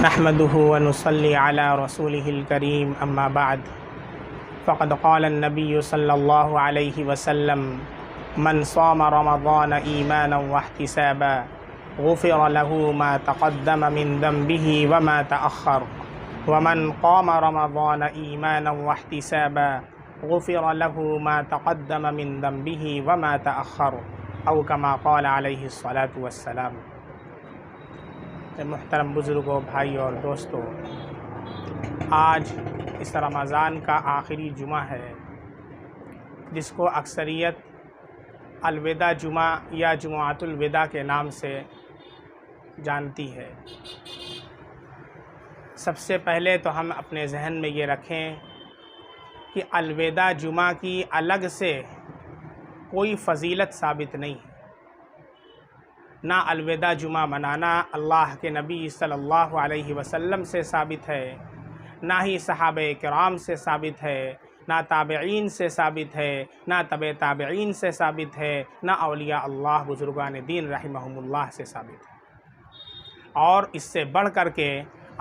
नहमदुहु व नुसल्ली अला रसूलिहिल करीम अम्मा बाद फ़क़द क़ाल नबी सल्लल्लाहु अलैहि वसल्लम मन साम रमज़ान ईमानन वहतिसाबन गुफ़िर लहु मा तक़द्दम मिन ज़ंबिही व मा तअख़्ख़र व मन क़ाम रमज़ान ईमानन वहतिसाबन गुफ़िर लहु मा तक़द्दम मिन ज़ंबिही व मा तअख़्ख़र औ कमा क़ाल अलैहि अस्सलातु वस्सलाम। मुहतरम बुज़ुर्गों, भाई और दोस्तों, आज इस रमज़ान का आखिरी जुमा है जिसको अक्सरियत अलविदा जुमा या जुमातुल विदा के नाम से जानती है। सबसे पहले तो हम अपने जहन में ये रखें कि अलविदा जुमा की अलग से कोई फ़जीलत साबित नहीं है। ना अलविदा जुमा मनाना अल्लाह के नबी सल्लल्लाहु अलैहि वसल्लम से साबित है, ना ही सहाबे किराम से साबित है, ना ताबईन से साबित है, ना तबे ताबईन से साबित है, ना औलिया अल्लाह बुज़ुर्गान दीन रहमहुमुल्लाह से साबित है। और इससे बढ़ कर के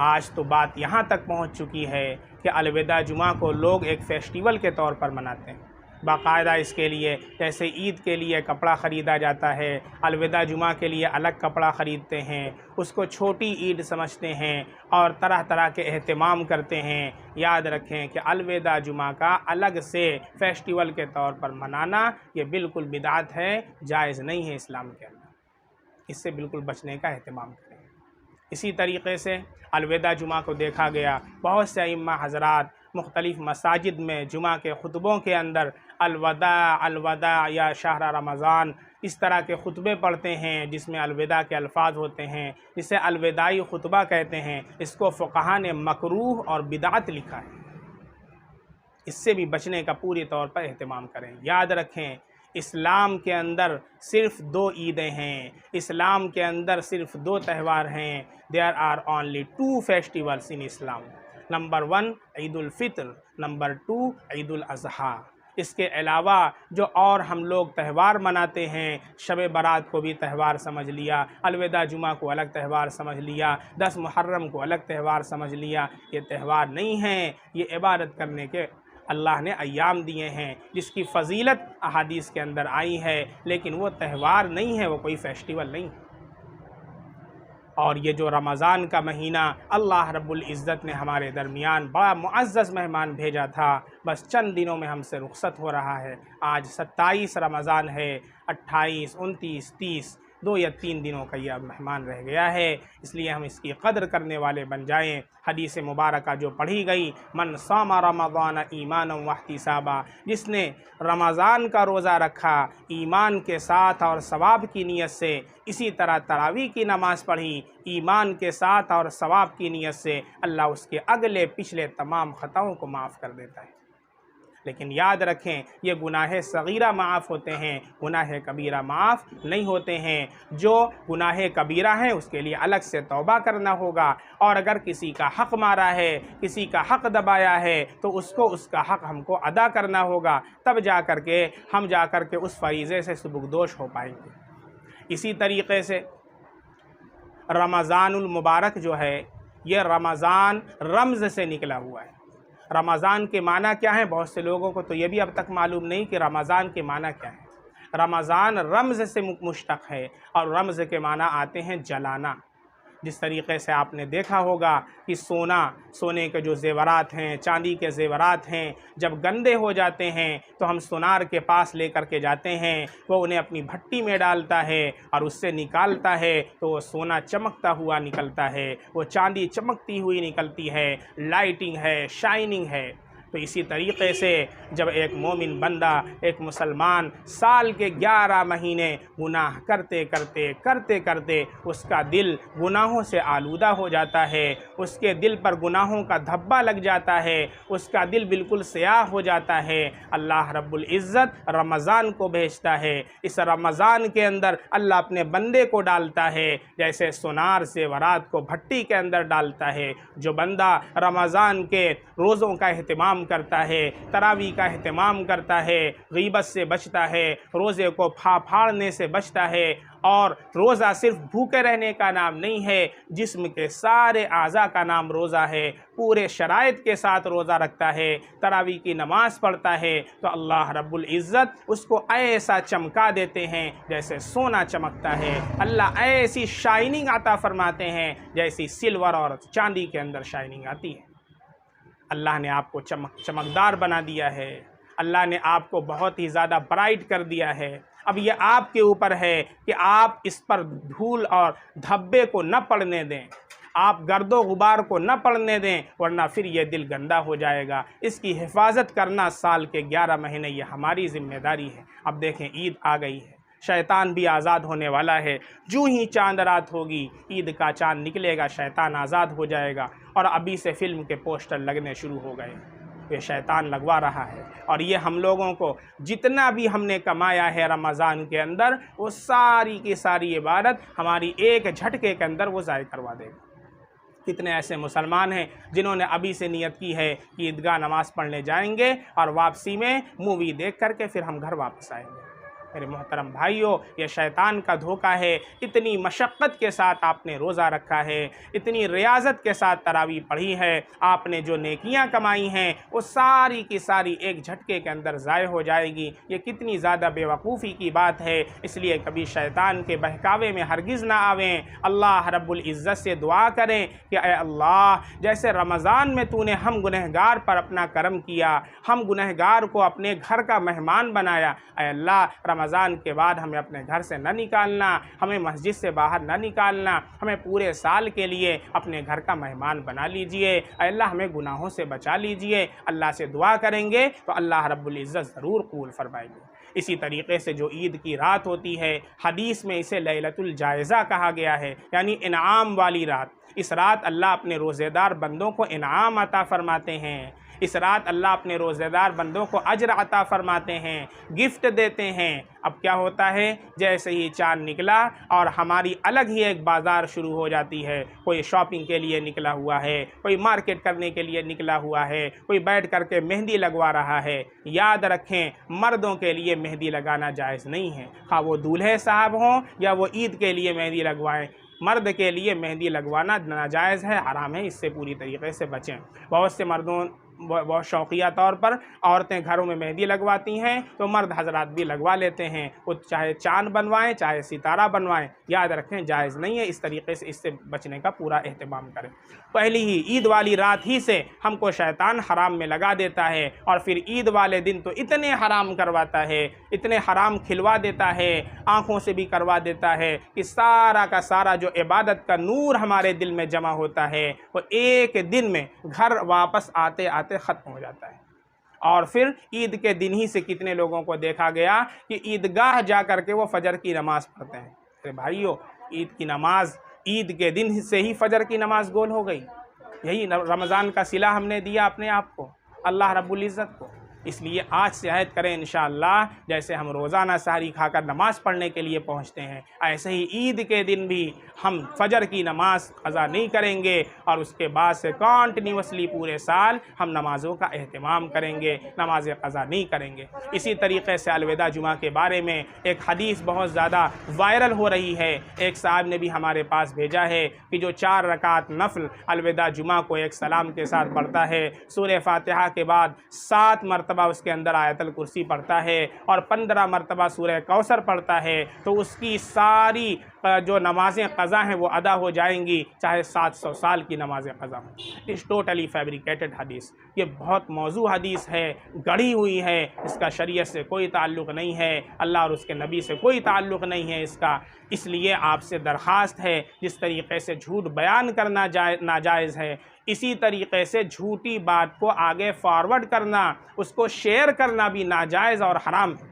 आज तो बात यहाँ तक पहुँच चुकी है कि अलविदा जुमा को लोग एक फ़ेस्टिवल के तौर पर मनाते हैं। बाकायदा इसके लिए जैसे ईद के लिए कपड़ा ख़रीदा जाता है, अलविदा जुमा के लिए अलग कपड़ा ख़रीदते हैं, उसको छोटी ईद समझते हैं और तरह तरह के एहतमाम करते हैं। याद रखें कि अलविदा जुमा का अलग से फेस्टिवल के तौर पर मनाना ये बिल्कुल बिदात है, जायज़ नहीं है इस्लाम के अंदर। इससे बिल्कुल बचने का एहतमाम करें। इसी तरीक़े से अलविदा जुमा को देखा गया, बहुत से अइम्मा हज़रात मुख्तलिफ़ मसाजिद में जुमा के खुतबों के अंदर अलवदा अलवदा या शहर रमज़ान इस तरह के खुतबे पढ़ते हैं जिसमें अलविदा के अल्फाज होते हैं, जिसे अलविदाई खुतबा कहते हैं। इसको फ़ुक़हा ने मकरूह और बिदात लिखा है। इससे भी बचने का पूरी तौर पर एहतमाम करें। याद रखें, इस्लाम के अंदर सिर्फ़ दो ईदें हैं, इस्लाम के अंदर सिर्फ़ दो त्यौहार हैं। There are only two festivals in Islam. Number 1 Eid ul Fitr, number 2 Eid ul Azha. इसके अलावा जो और हम लोग त्यौहार मनाते हैं, शब बारात को भी त्यौहार समझ लिया, अलविदा जुमा को अलग त्यौहार समझ लिया, 10 मुहर्रम को अलग त्यौहार समझ लिया, ये त्यौहार नहीं हैं। ये इबादत करने के अल्लाह ने अय्याम दिए हैं जिसकी फ़जीलत अहादीस के अंदर आई है, लेकिन वो त्यौहार नहीं है, वो कोई फेस्टिवल नहीं। और ये जो रमज़ान का महीना अल्लाह रब्बुल इज़्ज़त ने हमारे दरमियान बड़ा मुअज़्ज़ज़ मेहमान भेजा था, बस चंद दिनों में हमसे रुख़्सत हो रहा है। आज 27 रमज़ान है, 28, 29, 30 2 या 3 दिनों का यह मेहमान रह गया है। इसलिए हम इसकी कदर करने वाले बन जाएं। हदीस मुबारका जो पढ़ी गई, मन सामा रमज़ान ईमानन वहतिसाबा, जिसने रमज़ान का रोज़ा रखा ईमान के साथ और सवाब की नीयत से, इसी तरह तरावी की नमाज़ पढ़ी ईमान के साथ और सवाब की नीयत से, अल्लाह उसके अगले पिछले तमाम ख़ताओं को माफ़ कर देता है। लेकिन याद रखें, ये गुनाह सगीरा माफ़ होते हैं, गुनाह कबीरा माफ़ नहीं होते हैं। जो गुनाह कबीरा है उसके लिए अलग से तौबा करना होगा, और अगर किसी का हक़ मारा है, किसी का हक़ दबाया है, तो उसको उसका हक़ हमको अदा करना होगा। तब जा कर के हम जा कर के उस फरीज़े से सुबुकदोश हो पाएंगे। इसी तरीक़े से रमज़ानुल मुबारक जो है, ये रमज़ान रमज़ से निकला हुआ है। रमज़ान के माना क्या है? बहुत से लोगों को तो ये भी अब तक मालूम नहीं कि रमज़ान के माना क्या है। रमज़ान रमज़ से मुश्तक़ है और रमज़ के माना आते हैं जलाना। जिस तरीक़े से आपने देखा होगा कि सोने के जो ज़ेवरात हैं, चांदी के ज़ेवरात हैं, जब गंदे हो जाते हैं तो हम सुनार के पास लेकर के जाते हैं, वो उन्हें अपनी भट्टी में डालता है और उससे निकालता है, तो वो सोना चमकता हुआ निकलता है, वो चांदी चमकती हुई निकलती है, लाइटिंग है, शाइनिंग है। तो इसी तरीक़े से जब एक मोमिन बंदा, एक मुसलमान साल के 11 महीने गुनाह करते करते उसका दिल गुनाहों से आलूदा हो जाता है, उसके दिल पर गुनाहों का धब्बा लग जाता है, उसका दिल बिल्कुल स्याह हो जाता है, अल्लाह रब्बुल इज़्ज़त रमज़ान को भेजता है। इस रमज़ान के अंदर अल्लाह अपने बंदे को डालता है, जैसे सोनार से वरात को भट्टी के अंदर डालता है। जो बंदा रमज़ान के रोज़ों का एहतमाम करता है, तरावी का एहतमाम करता है, गीबत से बचता है, रोज़े को फाड़ने से बचता है और रोज़ा सिर्फ भूखे रहने का नाम नहीं है, जिस्म के सारे आज़ा का नाम रोज़ा है। पूरे शराइत के साथ रोज़ा रखता है, तरावी की नमाज़ पढ़ता है तो अल्लाह रब्बुल इज़्ज़त उसको ऐसा चमका देते हैं जैसे सोना चमकता है। अल्लाह ऐसी शाइनिंग अता फरमाते हैं जैसी सिल्वर और चांदी के अंदर शाइनिंग आती है। अल्लाह ने आपको चमकदार बना दिया है, अल्लाह ने आपको बहुत ही ज़्यादा ब्राइट कर दिया है। अब ये आपके ऊपर है कि आप इस पर धूल और धब्बे को न पड़ने दें, आप गर्दो गुबार को न पड़ने दें, वरना फिर ये दिल गंदा हो जाएगा। इसकी हिफाजत करना साल के 11 महीने ये हमारी ज़िम्मेदारी है। अब देखें ईद आ गई है, शैतान भी आज़ाद होने वाला है। जो ही चांद रात होगी, ईद का चांद निकलेगा, शैतान आज़ाद हो जाएगा। और अभी से फ़िल्म के पोस्टर लगने शुरू हो गए, ये शैतान लगवा रहा है। और ये हम लोगों को जितना भी हमने कमाया है रमज़ान के अंदर, वो सारी की सारी इबादत हमारी एक झटके के अंदर वो ज़ाय करवा देगा। कितने ऐसे मुसलमान हैं जिन्होंने अभी से नियत की है कि ईदगाह नमाज़ पढ़ने जाएंगे और वापसी में मूवी देख करके फिर हम घर वापस आएंगे। मेरे मोहतरम भाइयों, ये शैतान का धोखा है। इतनी मशक्क़त के साथ आपने रोज़ा रखा है, इतनी रियाज़त के साथ तरावी पढ़ी है, आपने जो नेकियां कमाई हैं वो सारी की सारी एक झटके के अंदर ज़ाय हो जाएगी। ये कितनी ज़्यादा बेवकूफ़ी की बात है। इसलिए कभी शैतान के बहकावे में हरगिज़ ना आवें। अल्लाह रब्बुल इज़्ज़त से दुआ करें कि ऐ अल्लाह, जैसे रमज़ान में तूने हम गुनहगार पर अपना करम किया, हम गुनहगार को अपने घर का मेहमान बनाया, ऐ अल्लाह रमज़ान के बाद हमें अपने घर से न निकालना, हमें मस्जिद से बाहर न निकालना, हमें पूरे साल के लिए अपने घर का मेहमान बना लीजिए। अल्लाह हमें गुनाहों से बचा लीजिए। अल्लाह से दुआ करेंगे तो अल्लाह रब्बुल इज़्ज़त ज़रूर कबूल फरमाएंगे। इसी तरीके से जो ईद की रात होती है, हदीस में इसे लैलतुल जायज़ा कहा गया है, यानी इनाम वाली रात। इस रात अल्लाह अपने रोज़ेदार बंदों को इनाम अता फरमाते हैं। इस रात अल्लाह अपने रोज़ेदार बंदों को अजर अता फरमाते हैं, गिफ्ट देते हैं। अब क्या होता है, जैसे ही चाँद निकला और हमारी अलग ही एक बाज़ार शुरू हो जाती है। कोई शॉपिंग के लिए निकला हुआ है, कोई मार्केट करने के लिए निकला हुआ है, कोई बैठ करके मेहंदी लगवा रहा है। याद रखें, मर्दों के लिए मेहंदी लगाना जायज़ नहीं है, हाँ वो दूल्हे साहब हों या वो ईद के लिए मेहंदी लगवाएं। मर्द के लिए मेहंदी लगवाना नाजायज़ है, हराम है, इससे पूरी तरीके से बचें। बहुत से मर्दों बहुत शौकिया तौर पर औरतें घरों में मेहंदी लगवाती हैं तो मर्द हजरात भी लगवा लेते हैं। वो चाहे चांद बनवाएं चाहे सितारा बनवाएं, याद रखें जायज़ नहीं है। इस तरीके से इससे बचने का पूरा एहतमाम करें। पहली ही ईद वाली रात ही से हमको शैतान हराम में लगा देता है और फिर ईद वाले दिन तो इतने हराम करवाता है, इतने हराम खिलवा देता है, आँखों से भी करवा देता है कि सारा का सारा जो इबादत का नूर हमारे दिल में जमा होता है वो एक दिन में घर वापस आते आते ख़त्म हो जाता है। और फिर ईद के दिन ही से कितने लोगों को देखा गया कि ईदगाह जा कर के वो फजर की नमाज़ पढ़ते हैं। अरे भाइयों, ईद की नमाज ईद के दिन से ही फजर की नमाज गोल हो गई। यही रमज़ान का सिला हमने दिया अपने आप को, अल्लाह रब्बुल इज़्ज़त को। इसलिए आज से अहद करें इंशाअल्लाह, जैसे हम रोज़ाना सहरी खाकर नमाज़ पढ़ने के लिए पहुँचते हैं, ऐसे ही ईद के दिन भी हम फजर की नमाज़ क़ज़ा नहीं करेंगे और उसके बाद से कॉन्टिन्यूसली पूरे साल हम नमाज़ों का एहतमाम करेंगे, नमाज़ें क़ज़ा नहीं करेंगे। इसी तरीके से अलविदा जुमा के बारे में एक हदीस बहुत ज़्यादा वायरल हो रही है। एक साहब ने भी हमारे पास भेजा है कि जो 4 रकात नफ़ल अलविदा जुमा को एक सलाम के साथ पढ़ता है, सूरह फातिहा के बाद 7 मरतबा उसके अंदर आयतल कुर्सी पढ़ता है और 15 मरतबा सूरह कौसर पढ़ता है, तो उसकी सारी जो नमाज़ें क़ज़ा हैं वो अदा हो जाएंगी, चाहे 700 साल की नमाज़ें क़ज़ा हों। इस टोटली फैब्रिकेटेड हदीस, ये बहुत मौजू हदीस है, गढ़ी हुई है, इसका शरीयत से कोई ताल्लुक़ नहीं है, अल्लाह और उसके नबी से कोई ताल्लुक़ नहीं है इसका। इसलिए आपसे दरख्वास्त है, जिस तरीक़े से झूठ बयान करना नाजायज़ है, इसी तरीक़े से झूठी बात को आगे फॉरवर्ड करना, उसको शेयर करना भी नाजायज़ और हराम है।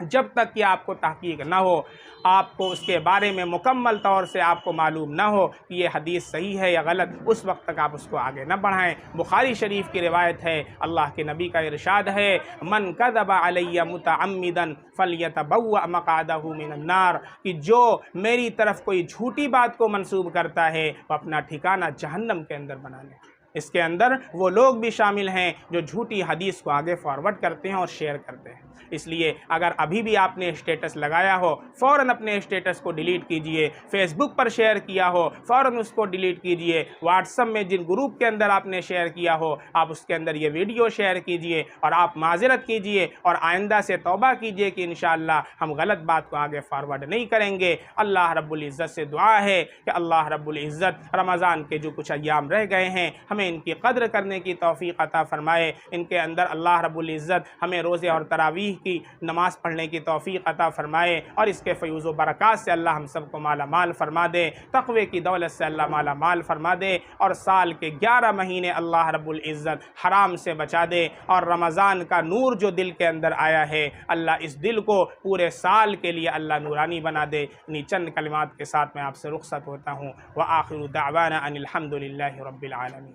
जब तक कि आपको तहकीक ना हो, आपको उसके बारे में मुकम्मल तौर से आपको मालूम ना हो कि ये हदीस सही है या गलत, उस वक्त तक आप उसको आगे न बढ़ाएं। बुखारी शरीफ की रिवायत है, अल्लाह के नबी का इरशाद है, मन कज़बा अलैया मुतअम्मिदन फलयतबव्वा मक़अदहु मिनन नार, कि जो मेरी तरफ कोई झूठी बात को मंसूब करता है वो अपना ठिकाना जहन्नम के अंदर बना ले। इसके अंदर वो लोग भी शामिल हैं जो झूठी हदीस को आगे फॉरवर्ड करते हैं और शेयर करते हैं। इसलिए अगर अभी भी आपने स्टेटस लगाया हो फ़ौरन अपने स्टेटस को डिलीट कीजिए, फेसबुक पर शेयर किया हो फ़ौरन उसको डिलीट कीजिए, व्हाट्सएप में जिन ग्रुप के अंदर आपने शेयर किया हो आप उसके अंदर ये वीडियो शेयर कीजिए और आप माज़रत कीजिए और आइंदा से तौबा कीजिए कि इंशाअल्लाह हम गलत बात को आगे फॉरवर्ड नहीं करेंगे। अल्लाह रब्बुल इज़्ज़त से दुआ है कि अल्लाह रब्बुल इज़्ज़त रमज़ान के जो कुछ अय्याम रह गए हैं हमें इनकी कद्र करने की तौफ़ीक़ अता फ़रमाए। इनके अंदर अल्लाह रब्बुल इज़्ज़त हमें रोज़े और तरावीह की नमाज़ पढ़ने की तौफ़ीक़ अता फ़रमाए और इसके फ़यूज़ व बरक़ात से अल्लाह हम सबको माला माल फ़रमा दे, तक़वे की दौलत से अल्लाह माला माल फ़रमा दे और साल के 11 महीने अल्लाह रब्बुल इज़्ज़त हराम से बचा दे और रमज़ान का नूर जो दिल के अंदर आया है अल्लाह इस दिल को पूरे साल के लिए अल्लाह नूरानी बना दे। इन्हीं चंद कलिमात के साथ मैं आपसे रुख़्सत होता हूँ। व आखिरु दावाना अनिल हम्दुलिल्लाहि रब्बिल आलमीन।